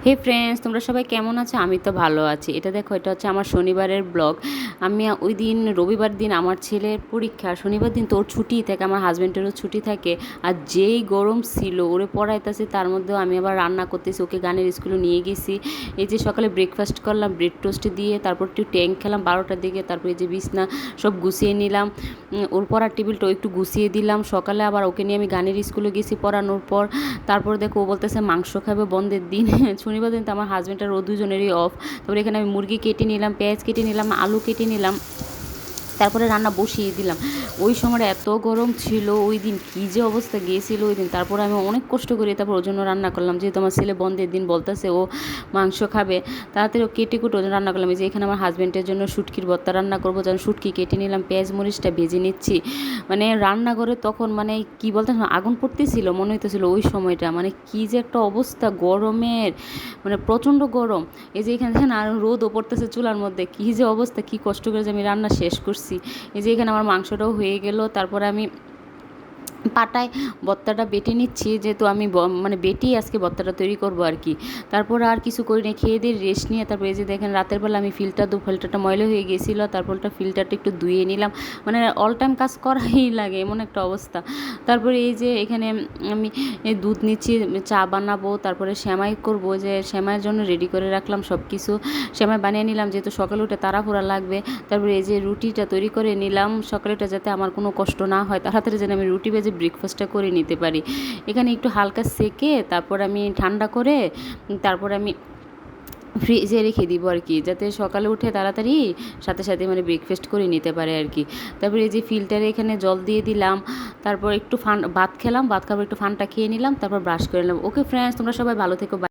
হে friends, তোমরা সবাই কেমন আছো? আমি তো ভালো আছি। এটা দেখো, এটা হচ্ছে আমার শনিবারের ব্লগ। আমি ওই দিন রবিবার দিন আমার ছেলের পরীক্ষা, শনিবার দিন তো ওর ছুটি থাকে, আমার হাজব্যান্ডেরও ছুটি থাকে। আর যেই গরম ছিল, ওরে পড়াইতেছি, তার মধ্যেও আমি আবার রান্না করতেছি, ওকে গানের স্কুলে নিয়ে গেছি। এই যে সকালে ব্রেকফাস্ট করলাম ব্রেড টোস্ট দিয়ে, তারপর একটু ট্যাঙ্ক খেলাম 12টার দিকে, তারপর এই যে বিছনা সব গুছিয়ে নিলাম, ওর পড়ার টেবিলটাও একটু গুছিয়ে দিলাম। সকালে আবার ওকে নিয়ে আমি গানের স্কুলে গেছি পড়ানোর পর। তারপর দেখো ও বলতেছে মাংস খাবে বন্ধের দিন। শনিবার দিন তো আমার হাজব্যান্ড আর ও দুজনেরই অফ। তারপরে এখানে আমি মুরগি কেটে নিলাম, পেঁয়াজ কেটে নিলাম, আলু কেটে নিলাম, তারপরে রান্না বসিয়ে দিলাম। ওই সময়টা এত গরম ছিল, ওই দিন কী যে অবস্থা গিয়েছিল ওই দিন। তারপরে আমি অনেক কষ্ট করে তারপর ওর জন্য রান্না করলাম, যেহেতু আমার ছেলে বন্ধের দিন বলতেছে ও মাংস খাবে। তাড়াতাড়ি ও কেটে কুটে ওর জন্য রান্না করলাম। এই যে এখানে আমার হাজব্যান্ডের জন্য শুটকির ভর্তা রান্না করবো, যেন শুটকি কেটে নিলাম, পেঁয়াজ মরিচটা ভেজে নিচ্ছি। মানে রান্নাঘরে তখন মানে কী বলতে আগুন পড়তেছিল মনে হইতেছিল ওই সময়টা, মানে কী যে একটা অবস্থা গরমের, মানে প্রচণ্ড গরম। এই যে এখানে দেখেন আর রোদও পড়তেছে চুলার মধ্যে, কী যে অবস্থা, কী কষ্ট করে যে আমি রান্না শেষ করছি। এই যে এখানে আমার মাংসটাও হয়ে গেল। তারপরে আমি পাটায় ভর্তাটা বেটে নিচ্ছি, যেহেতু আমি মানে বেটেই আজকে ভর্তাটা তৈরি করবো আর কি। তারপর আর কিছু করি না, খেয়ে দিয়ে রেস্ট নিয়ে তারপরে এই যে দেখেন রাতের বেলা আমি ফিল্টারটা ময়লা হয়ে গেছিলো, তারপর ফিল্টারটা একটু ধুয়ে নিলাম। মানে অল টাইম কাজ করাই লাগে এমন একটা অবস্থা। তারপরে এই যে এখানে আমি দুধ নিচ্ছি, চা বানাবো, তারপরে সেমাই করবো, যে সেমাইয়ের জন্য রেডি করে রাখলাম সব কিছু। সেমাই বানিয়ে নিলাম, যেহেতু সকালে উঠে তাড়াহুড়া লাগবে। তারপরে এই যে রুটিটা তৈরি করে নিলাম, সকালেটা যাতে আমার কোনো কষ্ট না হয়, তাড়াতাড়ি যেন আমি রুটি ভেজে ব্রেকফাস্টটা করে নিতে পারি। এখানে একটু হালকা সেকে তারপর আমি ঠান্ডা করে তারপর আমি ফ্রিজে রেখে দিব আর কি, যাতে সকালে উঠে তাড়াতাড়ি সাথে সাথে মানে ব্রেকফাস্ট করে নিতে পারে আর কি। তারপরে এই যে ফিল্টারে এখানে জল দিয়ে দিলাম, তারপর একটু ভাত খেলাম, ভাত খাবার একটু ফানটা খেয়ে নিলাম, তারপর ব্রাশ করে নিলাম। ওকে ফ্রেন্ডস, তোমরা সবাই ভালো থেকো।